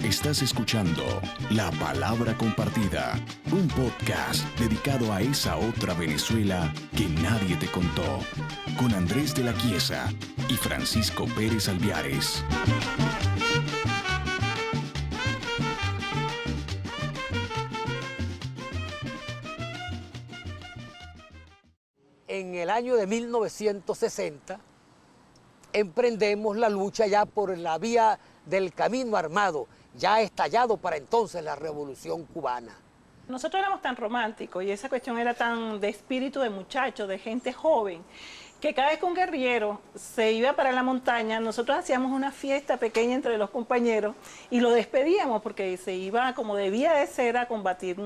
Estás escuchando La Palabra Compartida, un podcast dedicado a esa otra Venezuela que nadie te contó, con Andrés de la Chiesa y Francisco Pérez Alviares. En el año de 1960 emprendemos la lucha ya por la vía del camino armado, ya estallado para entonces la Revolución Cubana. Nosotros éramos tan románticos y esa cuestión era tan de espíritu de muchachos, de gente joven, que cada vez que un guerrillero se iba para la montaña, nosotros hacíamos una fiesta pequeña entre los compañeros y lo despedíamos porque se iba como debía de ser a combatir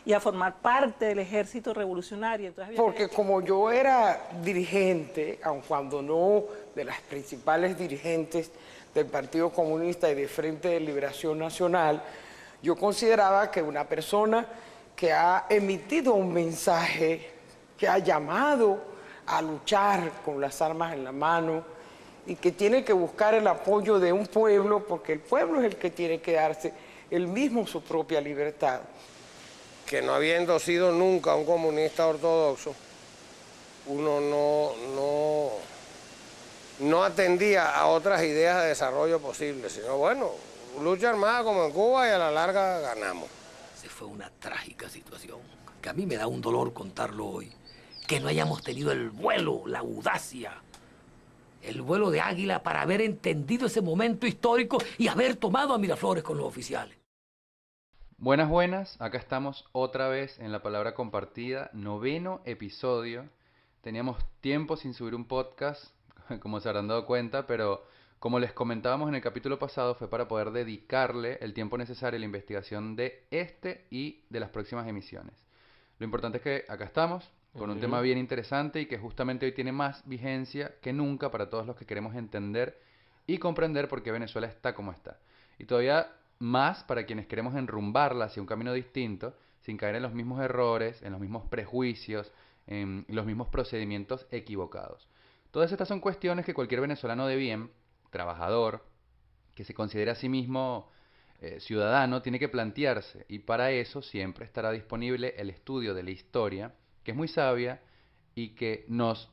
y a formar parte del ejército revolucionario. Entonces, porque como yo era dirigente, aun cuando no de las principales dirigentes del Partido Comunista y de Frente de Liberación Nacional, yo consideraba que una persona que ha emitido un mensaje, que ha llamado a luchar con las armas en la mano y que tiene que buscar el apoyo de un pueblo, porque el pueblo es el que tiene que darse él mismo su propia libertad. Que no habiendo sido nunca un comunista ortodoxo, uno no atendía a otras ideas de desarrollo posibles, sino bueno, lucha armada como en Cuba y a la larga ganamos. Se fue una trágica situación, que a mí me da un dolor contarlo hoy. Que no hayamos tenido el vuelo, la audacia, el vuelo de águila para haber entendido ese momento histórico y haber tomado a Miraflores con los oficiales. Buenas, acá estamos otra vez en La Palabra Compartida, 9º episodio. Teníamos tiempo sin subir un podcast, como se habrán dado cuenta, pero como les comentábamos en el capítulo pasado, fue para poder dedicarle el tiempo necesario a la investigación de este y de las próximas emisiones. Lo importante es que acá estamos, con un tema bien interesante y que justamente hoy tiene más vigencia que nunca para todos los que queremos entender y comprender por qué Venezuela está como está. Y todavía más para quienes queremos enrumbarla hacia un camino distinto, sin caer en los mismos errores, en los mismos prejuicios, en los mismos procedimientos equivocados. Todas estas son cuestiones que cualquier venezolano de bien, trabajador, que se considere a sí mismo ciudadano, tiene que plantearse. Y para eso siempre estará disponible el estudio de la historia, que es muy sabia y que nos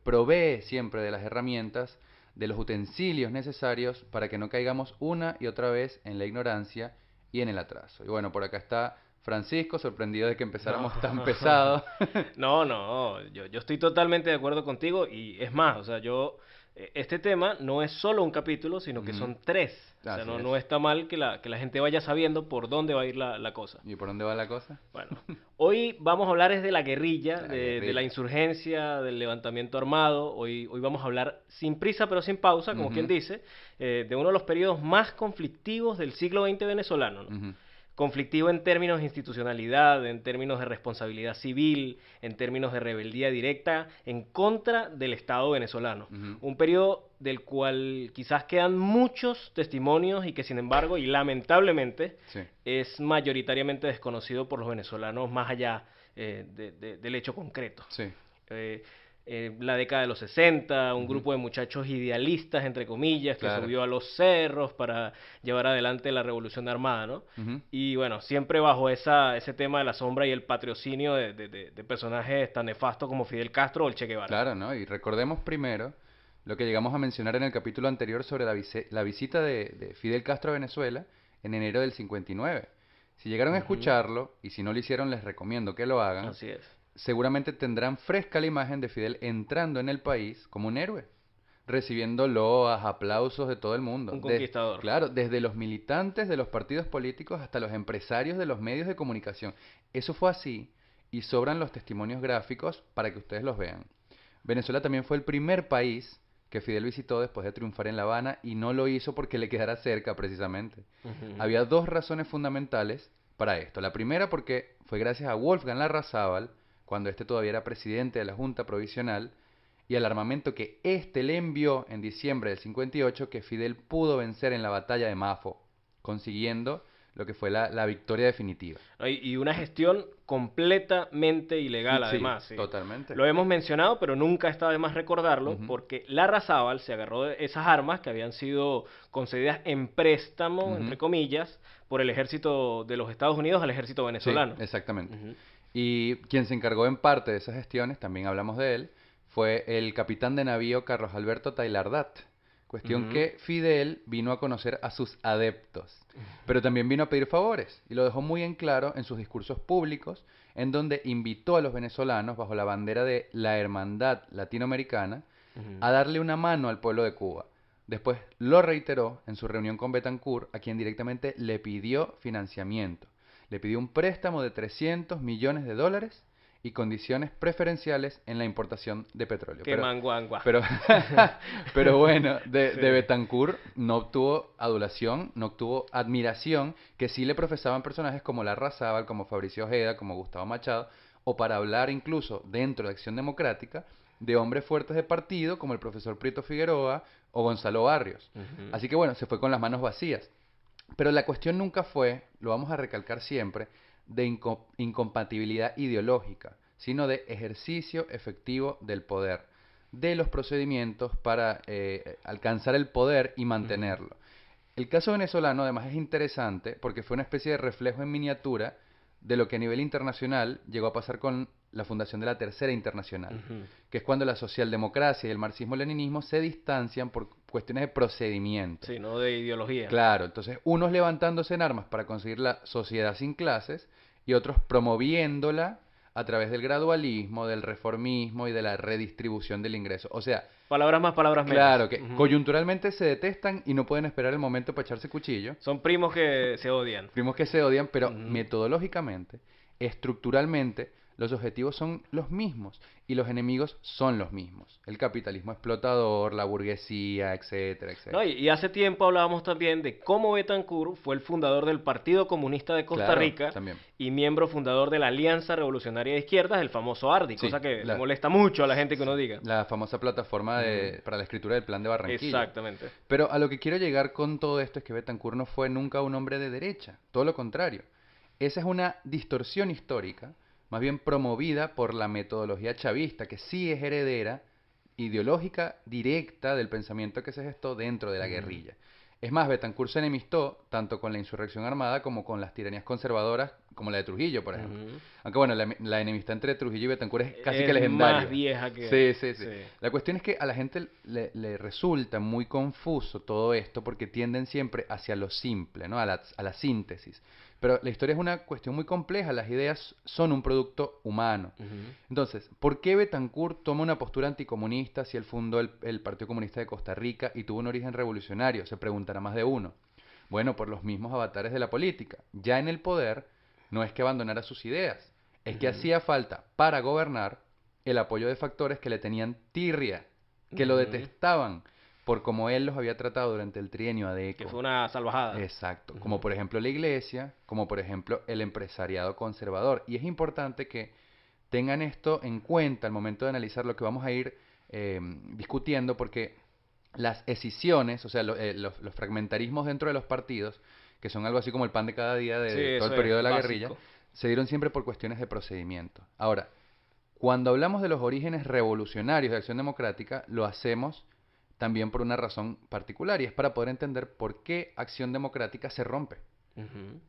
provee siempre de las herramientas, de los utensilios necesarios para que no caigamos una y otra vez en la ignorancia y en el atraso. Y bueno, por acá está Francisco, sorprendido de que empezáramos tan pesado. No, yo estoy totalmente de acuerdo contigo y es más, o sea, este tema no es solo un capítulo, sino que son 3. O sea, no está mal que la gente vaya sabiendo por dónde va a ir la cosa. ¿Y por dónde va la cosa? Bueno, hoy vamos a hablar es de la guerrilla, de la insurgencia, del levantamiento armado. Hoy vamos a hablar sin prisa pero sin pausa, como quien dice, de uno de los periodos más conflictivos del siglo XX venezolano, ¿no? Conflictivo en términos de institucionalidad, en términos de responsabilidad civil, en términos de rebeldía directa en contra del Estado venezolano. Un periodo del cual quizás quedan muchos testimonios y que sin embargo y lamentablemente es mayoritariamente desconocido por los venezolanos más allá del hecho concreto. La década de los 60, un grupo de muchachos idealistas, entre comillas, que subió a los cerros para llevar adelante la revolución armada, ¿no? Y bueno, siempre bajo ese tema de la sombra y el patrocinio de personajes tan nefastos como Fidel Castro o el Che Guevara. Claro, ¿no? Y recordemos primero lo que llegamos a mencionar en el capítulo anterior sobre la visita de Fidel Castro a Venezuela en enero del 59. Si llegaron a escucharlo, y si no lo hicieron, les recomiendo que lo hagan. Así es. Seguramente tendrán fresca la imagen de Fidel entrando en el país como un héroe, recibiendo loas, aplausos de todo el mundo. Un conquistador. Claro, desde los militantes de los partidos políticos hasta los empresarios de los medios de comunicación. Eso fue así y sobran los testimonios gráficos para que ustedes los vean. Venezuela también fue el primer país que Fidel visitó después de triunfar en La Habana y no lo hizo porque le quedara cerca precisamente. Había 2 razones fundamentales para esto. La primera porque fue gracias a Wolfgang Larrazábal, cuando este todavía era presidente de la Junta Provisional, y al armamento que este le envió en diciembre del 58, que Fidel pudo vencer en la batalla de Mafo, consiguiendo lo que fue la victoria definitiva. Y una gestión completamente ilegal, Sí, además. Sí. totalmente. Lo hemos mencionado, pero nunca está de más recordarlo, porque Larrazábal se agarró de esas armas que habían sido concedidas en préstamo, entre comillas, por el ejército de los Estados Unidos al ejército venezolano. Sí, exactamente. Y quien se encargó en parte de esas gestiones, también hablamos de él, fue el capitán de navío Carlos Alberto Tailardat. Cuestión que Fidel vino a conocer a sus adeptos, pero también vino a pedir favores, y lo dejó muy en claro en sus discursos públicos, en donde invitó a los venezolanos, bajo la bandera de la Hermandad Latinoamericana, a darle una mano al pueblo de Cuba. Después lo reiteró en su reunión con Betancourt, a quien directamente le pidió financiamiento. Le pidió un préstamo de $300 millones y condiciones preferenciales en la importación de petróleo. ¡Qué manguangua! Pero bueno, de Betancourt no obtuvo adulación, no obtuvo admiración, que sí le profesaban personajes como Larrazábal, como Fabricio Ojeda, como Gustavo Machado, o para hablar incluso dentro de Acción Democrática, de hombres fuertes de partido, como el profesor Prieto Figueroa o Gonzalo Barrios. Así que bueno, se fue con las manos vacías. Pero la cuestión nunca fue, lo vamos a recalcar siempre, de incompatibilidad ideológica, sino de ejercicio efectivo del poder, de los procedimientos para alcanzar el poder y mantenerlo. El caso venezolano además es interesante porque fue una especie de reflejo en miniatura de lo que a nivel internacional llegó a pasar con la fundación de la Tercera Internacional, que es cuando la socialdemocracia y el marxismo-leninismo se distancian por cuestiones de procedimiento. Sí, no de ideología. Claro, entonces unos levantándose en armas para conseguir la sociedad sin clases y otros promoviéndola a través del gradualismo, del reformismo y de la redistribución del ingreso. O sea, palabras más, palabras menos. Claro, que coyunturalmente se detestan y no pueden esperar el momento para echarse cuchillo. Son primos que se odian. Primos que se odian, pero metodológicamente, estructuralmente, los objetivos son los mismos y los enemigos son los mismos. El capitalismo explotador, la burguesía, etcétera, etcétera. No, y hace tiempo hablábamos también de cómo Betancourt fue el fundador del Partido Comunista de Costa Rica también. Y miembro fundador de la Alianza Revolucionaria de Izquierdas, el famoso ARDI, cosa que le molesta mucho a la gente que uno diga. La famosa plataforma para la escritura del Plan de Barranquilla. Exactamente. Pero a lo que quiero llegar con todo esto es que Betancourt no fue nunca un hombre de derecha, todo lo contrario. Esa es una distorsión histórica, más bien promovida por la metodología chavista, que sí es heredera ideológica directa del pensamiento que se gestó dentro de la guerrilla. Es más, Betancourt se enemistó tanto con la insurrección armada como con las tiranías conservadoras, como la de Trujillo, por ejemplo. Aunque bueno, la enemistad entre Trujillo y Betancourt es casi que legendaria. Es más vieja que... Sí. La cuestión es que a la gente le resulta muy confuso todo esto porque tienden siempre hacia lo simple, ¿no? A la síntesis. Pero la historia es una cuestión muy compleja, las ideas son un producto humano. Entonces, ¿por qué Betancourt toma una postura anticomunista si él fundó el Partido Comunista de Costa Rica y tuvo un origen revolucionario? Se preguntará más de uno. Bueno, por los mismos avatares de la política. Ya en el poder, no es que abandonara sus ideas, es que hacía falta para gobernar el apoyo de factores que le tenían tirria, que lo detestaban, por como él los había tratado durante el trienio ADECO. Que fue una salvajada. Exacto, como por ejemplo la iglesia, como por ejemplo el empresariado conservador. Y es importante que tengan esto en cuenta al momento de analizar lo que vamos a ir discutiendo, porque las escisiones, o sea, los fragmentarismos dentro de los partidos, que son algo así como el pan de cada día de todo el periodo de la guerrilla, se dieron siempre por cuestiones de procedimiento. Ahora, cuando hablamos de los orígenes revolucionarios de Acción Democrática, lo hacemos también por una razón particular, y es para poder entender por qué Acción Democrática se rompe.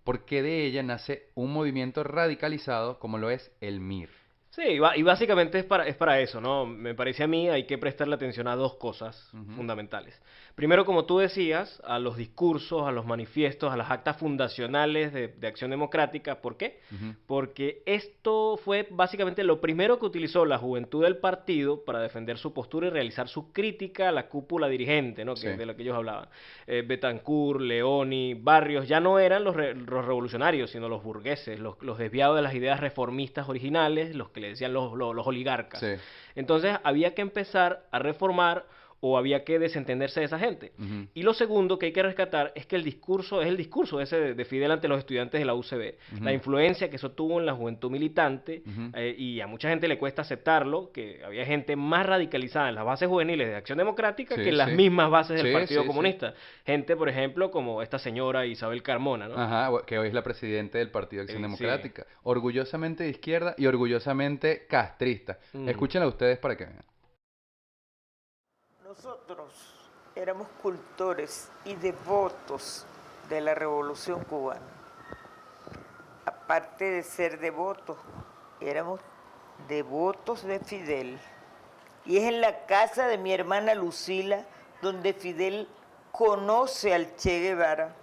Por qué de ella nace un movimiento radicalizado como lo es el MIR. Sí, y básicamente es para eso, ¿no? Me parece a mí hay que prestarle atención a dos cosas fundamentales. Primero, como tú decías, a los discursos, a los manifiestos, a las actas fundacionales de Acción Democrática. ¿Por qué? Porque esto fue básicamente lo primero que utilizó la juventud del partido para defender su postura y realizar su crítica a la cúpula dirigente, ¿no? De la que ellos hablaban. Betancourt, Leoni, Barrios, ya no eran los revolucionarios, sino los burgueses, los desviados de las ideas reformistas originales, los que le decían los oligarcas. Entonces había que empezar a reformar o había que desentenderse de esa gente. Y lo segundo que hay que rescatar es que el discurso es el discurso ese de Fidel ante los estudiantes de la UCB. La influencia que eso tuvo en la juventud militante, y a mucha gente le cuesta aceptarlo, que había gente más radicalizada en las bases juveniles de Acción Democrática que en las mismas bases del Partido Comunista. Gente, por ejemplo, como esta señora Isabel Carmona, ¿no? Ajá, que hoy es la presidenta del Partido Acción Democrática. Orgullosamente de izquierda y orgullosamente castrista. Escúchenla ustedes para que vean. Nosotros éramos cultores y devotos de la Revolución Cubana. Aparte de ser devotos, éramos devotos de Fidel. Y es en la casa de mi hermana Lucila donde Fidel conoce al Che Guevara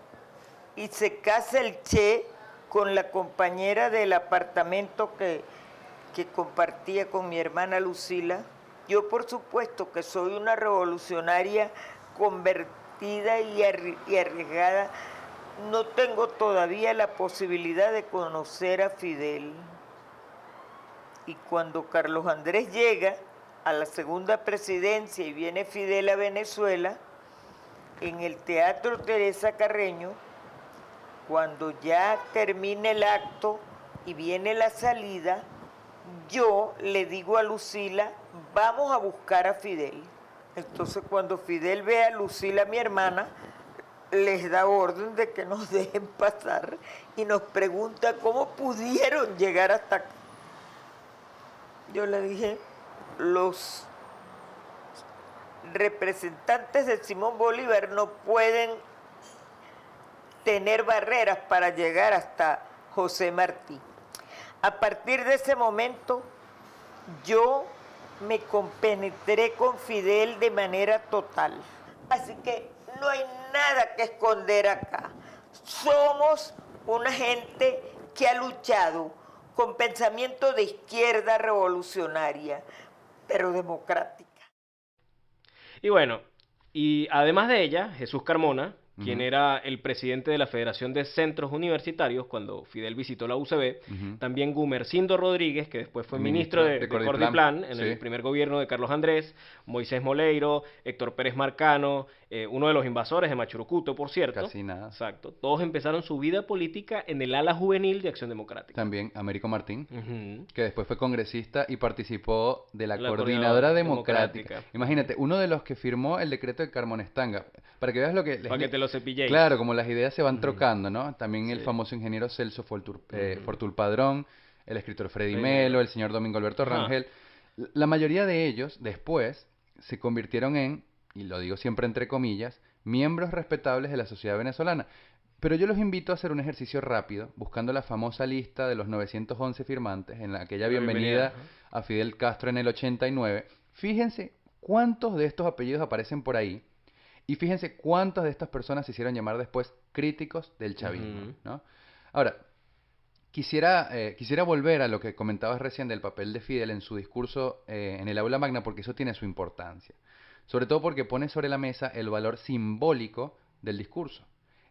y se casa el Che con la compañera del apartamento que compartía con mi hermana Lucila. Yo, por supuesto, que soy una revolucionaria convertida y arriesgada, no tengo todavía la posibilidad de conocer a Fidel. Y cuando Carlos Andrés llega a la segunda presidencia y viene Fidel a Venezuela, en el Teatro Teresa Carreño, cuando ya termina el acto y viene la salida, yo le digo a Lucila, vamos a buscar a Fidel. Entonces, cuando Fidel ve a Lucila, mi hermana, les da orden de que nos dejen pasar y nos pregunta cómo pudieron llegar hasta acá. Yo le dije, los representantes de Simón Bolívar no pueden tener barreras para llegar hasta José Martí. A partir de ese momento, yo me compenetré con Fidel de manera total. Así que no hay nada que esconder acá. Somos una gente que ha luchado con pensamiento de izquierda revolucionaria, pero democrática. Y bueno, y además de ella, Jesús Carmona, quien era el presidente de la Federación de Centros Universitarios cuando Fidel visitó la UCB, también Gumersindo Rodríguez, que después fue ministro de Cordiplan en el primer gobierno de Carlos Andrés, Moisés Moleiro, Héctor Pérez Marcano, uno de los invasores de Machurucuto, por cierto. Casi nada. Exacto. Todos empezaron su vida política en el ala juvenil de Acción Democrática. También Américo Martín, que después fue congresista y participó de la Coordinadora Democrática. Imagínate, uno de los que firmó el decreto de Carmonestanga. Para que veas lo que... Para que te lo cepilléis. Claro, como las ideas se van trocando, ¿no? También el famoso ingeniero Celso Fortul Padrón, el escritor Freddy Melo, el señor Domingo Alberto Rangel. La mayoría de ellos, después, se convirtieron en, y lo digo siempre entre comillas, miembros respetables de la sociedad venezolana. Pero yo los invito a hacer un ejercicio rápido, buscando la famosa lista de los 911 firmantes en aquella bienvenida a Fidel Castro en el 89. Fíjense cuántos de estos apellidos aparecen por ahí. Y fíjense cuántas de estas personas se hicieron llamar después críticos del chavismo, ¿no? Ahora, quisiera volver a lo que comentabas recién del papel de Fidel en su discurso en el aula magna, porque eso tiene su importancia. Sobre todo porque pone sobre la mesa el valor simbólico del discurso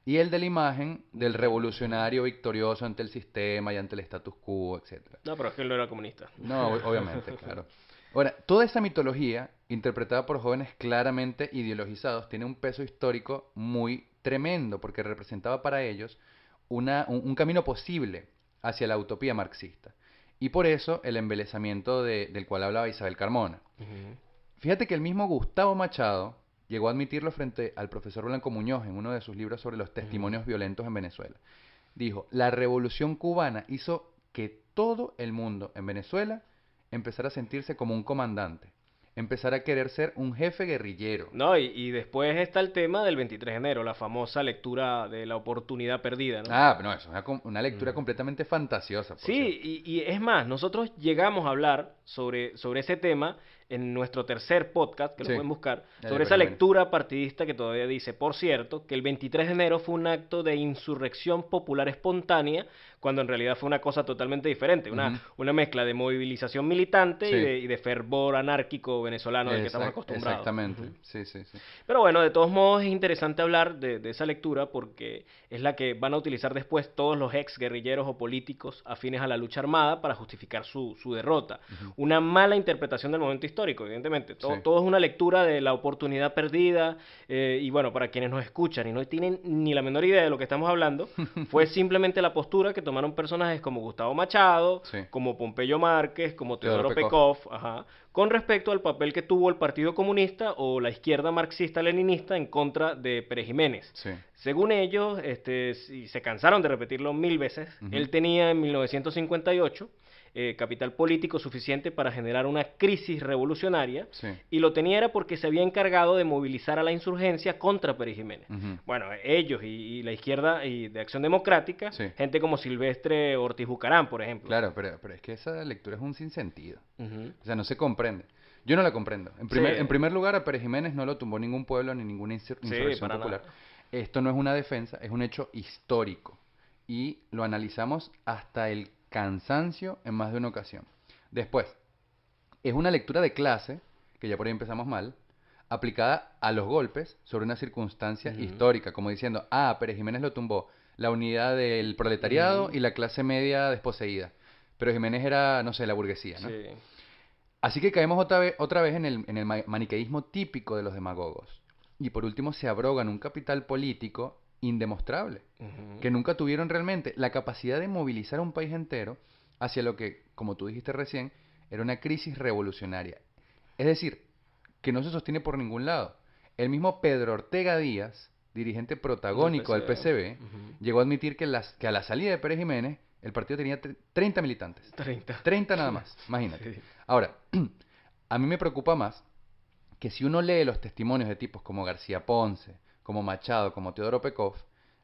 y el de la imagen del revolucionario victorioso ante el sistema y ante el status quo, etc. No, pero es que él no era comunista. No, obviamente, claro. Ahora, toda esa mitología, interpretada por jóvenes claramente ideologizados, tiene un peso histórico muy tremendo, porque representaba para ellos un camino posible hacia la utopía marxista. Y por eso el embelesamiento del cual hablaba Isabel Carmona. Fíjate que el mismo Gustavo Machado llegó a admitirlo frente al profesor Blanco Muñoz en uno de sus libros sobre los testimonios violentos en Venezuela. Dijo, la revolución cubana hizo que todo el mundo en Venezuela empezar a sentirse como un comandante, empezar a querer ser un jefe guerrillero. No, y después está el tema del 23 de enero, la famosa lectura de la oportunidad perdida, ¿no? Ah, no, eso es una lectura completamente fantasiosa. Sí, y es más, nosotros llegamos a hablar sobre ese tema en nuestro tercer podcast, que lo pueden buscar, sobre esa lectura partidista que todavía dice, por cierto, que el 23 de enero fue un acto de insurrección popular espontánea, cuando en realidad fue una cosa totalmente diferente, una mezcla de movilización militante y de fervor anárquico venezolano del que estamos acostumbrados. Exactamente, sí. Pero bueno, de todos modos es interesante hablar de esa lectura porque es la que van a utilizar después todos los ex guerrilleros o políticos afines a la lucha armada para justificar su derrota. Una mala interpretación del momento histórico, histórico, evidentemente. Todo, Sí. todo es una lectura de la oportunidad perdida. Y bueno, para quienes nos escuchan y no tienen ni la menor idea de lo que estamos hablando, fue simplemente la postura que tomaron personajes como Gustavo Machado, Sí. como Pompeyo Márquez, como Teodoro Teodoro Pekov, ajá, con respecto al papel que tuvo el Partido Comunista o la izquierda marxista-leninista en contra de Pérez Jiménez. Sí. Según ellos, y se cansaron de repetirlo 1000 veces, Ujú. él tenía en 1958 capital político suficiente para generar una crisis revolucionaria, Sí. y lo tenía era porque se había encargado de movilizar a la insurgencia contra Pérez Jiménez. Ujú. Bueno, ellos y la izquierda y de Acción Democrática, Sí. gente como Silvestre Ortiz Bucarán, por ejemplo. Claro, pero es que esa lectura es un sinsentido. Ujú. O sea, no se comprende. Yo no la comprendo. En primer lugar, a Pérez Jiménez no lo tumbó ningún pueblo ni ninguna insurrección para popular. nada. Esto no es una defensa, es un hecho histórico. Y lo analizamos hasta el cansancio en más de una ocasión. Después, es una lectura de clase, que ya por ahí empezamos mal, aplicada a los golpes sobre una circunstancia histórica, como diciendo, Pérez Jiménez lo tumbó, la unidad del proletariado y la clase media desposeída. Pero Jiménez era, no sé, la burguesía, ¿no? Sí. Así que caemos otra vez en el maniqueísmo típico de los demagogos. Y por último se abrogan un capital político indemostrable, que nunca tuvieron realmente la capacidad de movilizar a un país entero hacia lo que, como tú dijiste recién, era una crisis revolucionaria. Es decir, que no se sostiene por ningún lado. El mismo Pedro Ortega Díaz, dirigente protagónico del PCB, llegó a admitir que a la salida de Pérez Jiménez, el partido tenía 30 militantes. 30 nada más, imagínate. Sí. Ahora, a mí me preocupa más que si uno lee los testimonios de tipos como García Ponce, como Machado, como Teodoro Pekov,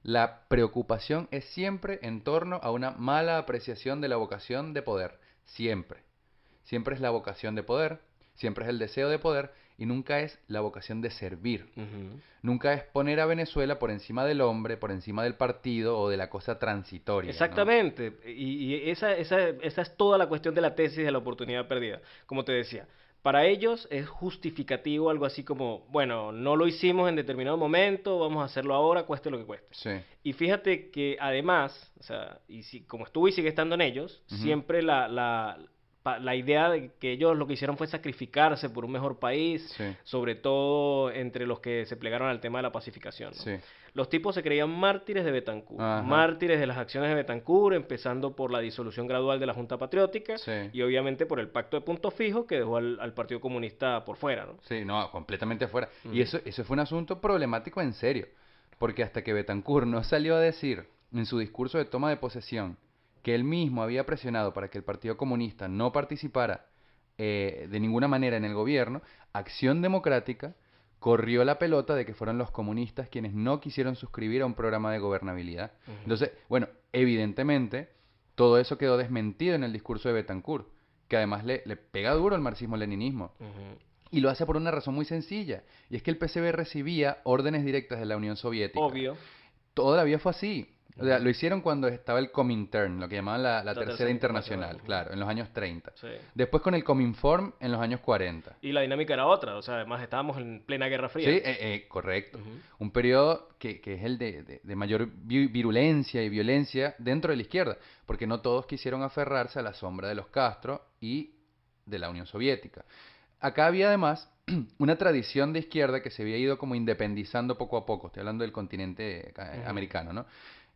la preocupación es siempre en torno a una mala apreciación de la vocación de poder. Siempre. Siempre es la vocación de poder, siempre es el deseo de poder y nunca es la vocación de servir. Nunca es poner a Venezuela por encima del hombre, por encima del partido o de la cosa transitoria. ¿no? Exactamente, y esa es toda la cuestión de la tesis de la oportunidad perdida. Como te decía, para ellos es justificativo algo así como, bueno, no lo hicimos en determinado momento, vamos a hacerlo ahora, cueste lo que cueste. Sí. Y fíjate que además, o sea, como estuvo y sigue estando en ellos, siempre la idea de que ellos lo que hicieron fue sacrificarse por un mejor país, Sí. sobre todo entre los que se plegaron al tema de la pacificación, ¿no? Sí. Los tipos se creían mártires de Betancur, Ajá. mártires de las acciones de Betancur, empezando por la disolución gradual de la Junta Patriótica Sí. y obviamente por el pacto de punto fijo que dejó al Partido Comunista por fuera, ¿no? Sí, no, completamente afuera. Y eso fue un asunto problemático en serio, porque hasta que Betancur no salió a decir en su discurso de toma de posesión que él mismo había presionado para que el Partido Comunista no participara de ninguna manera en el gobierno, Acción Democrática corrió la pelota de que fueron los comunistas quienes no quisieron suscribir a un programa de gobernabilidad. Entonces, bueno, evidentemente, todo eso quedó desmentido en el discurso de Betancur, que además le pega duro el marxismo-leninismo. Y lo hace por una razón muy sencilla, y es que el PCB recibía órdenes directas de la Unión Soviética. Obvio. Toda la vida fue así. O sea, lo hicieron cuando estaba el Comintern, lo que llamaban la Tercera Internacional, claro, en los años 30. Sí. Después con el Cominform en los años 40. Y la dinámica era otra, o sea, además estábamos en plena Guerra Fría. Sí, correcto. Un periodo que es el de mayor virulencia y violencia dentro de la izquierda, porque no todos quisieron aferrarse a la sombra de los Castro y de la Unión Soviética. Acá había además una tradición de izquierda que se había ido como independizando poco a poco, estoy hablando del continente americano, ¿no?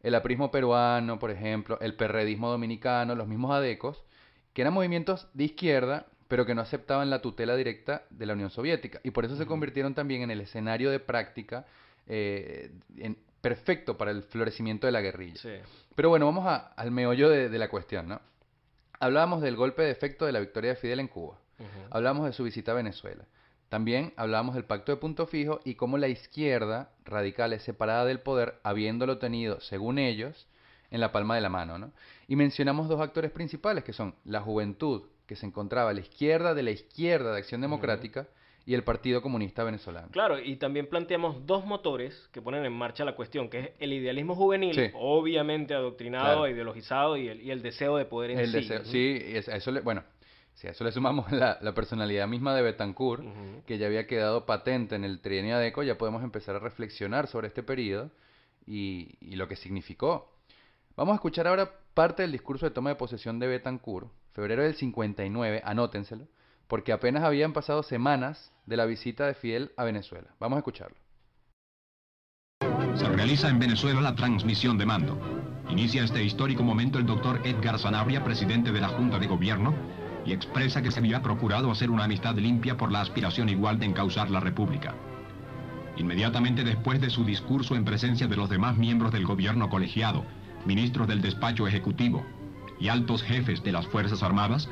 El aprismo peruano, por ejemplo, el perredismo dominicano, los mismos adecos, que eran movimientos de izquierda, pero que no aceptaban la tutela directa de la Unión Soviética. Y por eso se convirtieron también en el escenario de práctica perfecto para el florecimiento de la guerrilla. Sí. Pero bueno, vamos al meollo de la cuestión, ¿no? Hablábamos del golpe de efecto de la victoria de Fidel en Cuba. Hablábamos de su visita a Venezuela. También hablábamos del pacto de punto fijo y cómo la izquierda radical es separada del poder, habiéndolo tenido, según ellos, en la palma de la mano, ¿no? Y mencionamos dos actores principales, que son la juventud, que se encontraba a la izquierda de Acción Democrática, y el Partido Comunista Venezolano. Claro, y también planteamos dos motores que ponen en marcha la cuestión, que es el idealismo juvenil, Sí. obviamente adoctrinado, Claro. ideologizado, y el deseo de poder en El sí. deseo, sí, a eso si a eso le sumamos la personalidad misma de Betancur, que ya había quedado patente en el trienio ADECO, ya podemos empezar a reflexionar sobre este periodo y lo que significó. Vamos a escuchar ahora parte del discurso de toma de posesión de Betancur, febrero del 59, anótenselo, porque apenas habían pasado semanas de la visita de Fidel a Venezuela. Vamos a escucharlo. Se realiza en Venezuela la transmisión de mando. Inicia este histórico momento el doctor Edgar Sanabria, presidente de la Junta de Gobierno, y expresa que se había procurado hacer una amistad limpia por la aspiración igual de encauzar la República. Inmediatamente después de su discurso en presencia de los demás miembros del gobierno colegiado, ministros del despacho ejecutivo y altos jefes de las Fuerzas Armadas,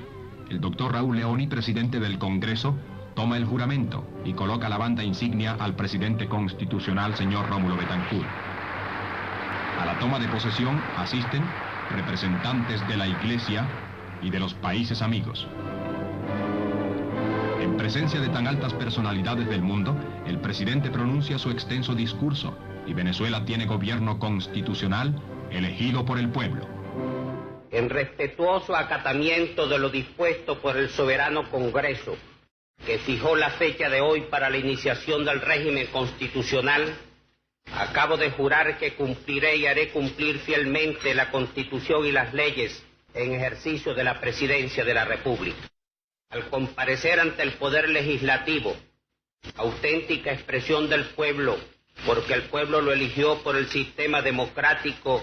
el doctor Raúl Leoni, presidente del Congreso, toma el juramento y coloca la banda insignia al presidente constitucional, señor Rómulo Betancourt. A la toma de posesión asisten representantes de la Iglesia y de los países amigos. En presencia de tan altas personalidades del mundo, el presidente pronuncia su extenso discurso y Venezuela tiene gobierno constitucional elegido por el pueblo. En respetuoso acatamiento de lo dispuesto por el soberano Congreso, que fijó la fecha de hoy para la iniciación del régimen constitucional, acabo de jurar que cumpliré y haré cumplir fielmente la Constitución y las leyes en ejercicio de la Presidencia de la República. Al comparecer ante el Poder Legislativo, auténtica expresión del pueblo, porque el pueblo lo eligió por el sistema democrático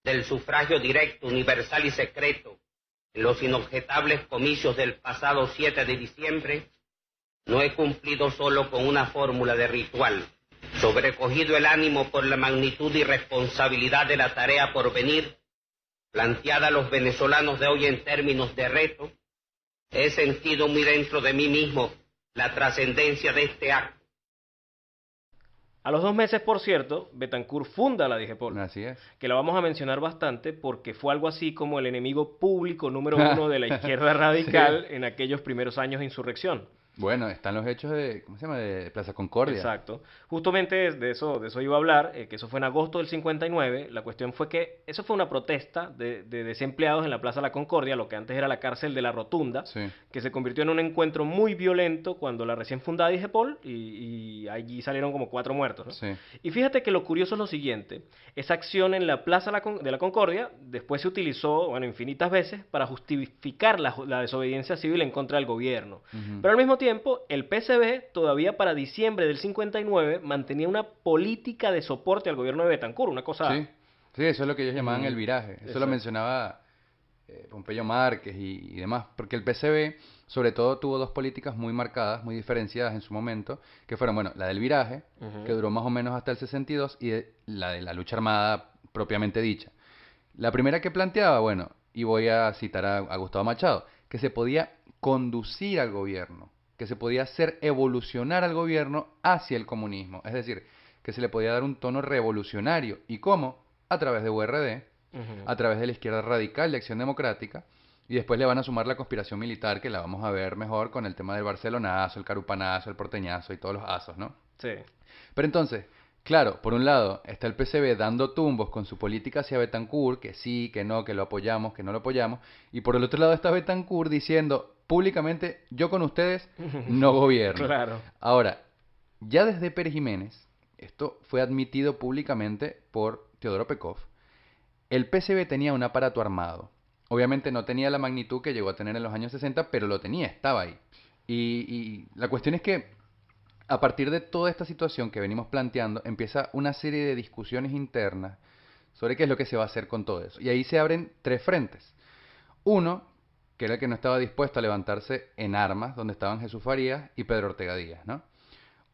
del sufragio directo, universal y secreto, en los inobjetables comicios del pasado 7 de diciembre, no he cumplido solo con una fórmula de ritual. Sobrecogido el ánimo por la magnitud y responsabilidad de la tarea por venir, planteada a los venezolanos de hoy en términos de reto, he sentido muy dentro de mí mismo la trascendencia de este acto. A los 2 meses, por cierto, Betancourt funda la DIGEPOL. Así es. Que la vamos a mencionar bastante porque fue algo así como el enemigo público número 1 de la izquierda radical en aquellos primeros años de insurrección. Bueno, están los hechos de, ¿cómo se llama?, de Plaza Concordia. Exacto. Justamente de eso iba a hablar, que eso fue en agosto del 59. La cuestión fue que eso fue una protesta de desempleados en la Plaza La Concordia, lo que antes era la cárcel de la Rotunda, Sí. que se convirtió en un encuentro muy violento cuando la recién fundada DIGEPOL, y allí salieron como 4 muertos, ¿no? Sí. Y fíjate que lo curioso es lo siguiente: esa acción en la Plaza de la Concordia después se utilizó, bueno, infinitas veces para justificar la desobediencia civil en contra del gobierno. Pero al mismo tiempo, el PSB todavía para diciembre del 59 mantenía una política de soporte al gobierno de Betancourt, una cosa... Sí, sí, eso es lo que ellos llamaban el viraje. Eso Exacto. lo mencionaba Pompeyo Márquez y demás, porque el PSB sobre todo tuvo 2 políticas muy marcadas, muy diferenciadas en su momento, que fueron, bueno, la del viraje, que duró más o menos hasta el 62, y la de la lucha armada propiamente dicha. La primera que planteaba, bueno, y voy a citar a Gustavo Machado, que se podía conducir al gobierno, que se podía hacer evolucionar al gobierno hacia el comunismo, es decir, que se le podía dar un tono revolucionario. ¿Y cómo? A través de URD, a través de la izquierda radical de Acción Democrática, y después le van a sumar la conspiración militar, que la vamos a ver mejor con el tema del barcelonazo, el carupanazo, el porteñazo y todos los asos, ¿no? Sí. Pero entonces, claro, por un lado está el PSB dando tumbos con su política hacia Betancourt, que sí, que no, que lo apoyamos, que no lo apoyamos, y por el otro lado está Betancourt diciendo públicamente: yo con ustedes no gobierno. Claro. Ahora, ya desde Pérez Jiménez, esto fue admitido públicamente por Teodoro Pekov, el PSB tenía un aparato armado. Obviamente no tenía la magnitud que llegó a tener en los años 60, pero lo tenía, estaba ahí. Y la cuestión es que a partir de toda esta situación que venimos planteando, empieza una serie de discusiones internas sobre qué es lo que se va a hacer con todo eso. Y ahí se abren 3 frentes. Uno, que era el que no estaba dispuesto a levantarse en armas, donde estaban Jesús Farías y Pedro Ortega Díaz, ¿no?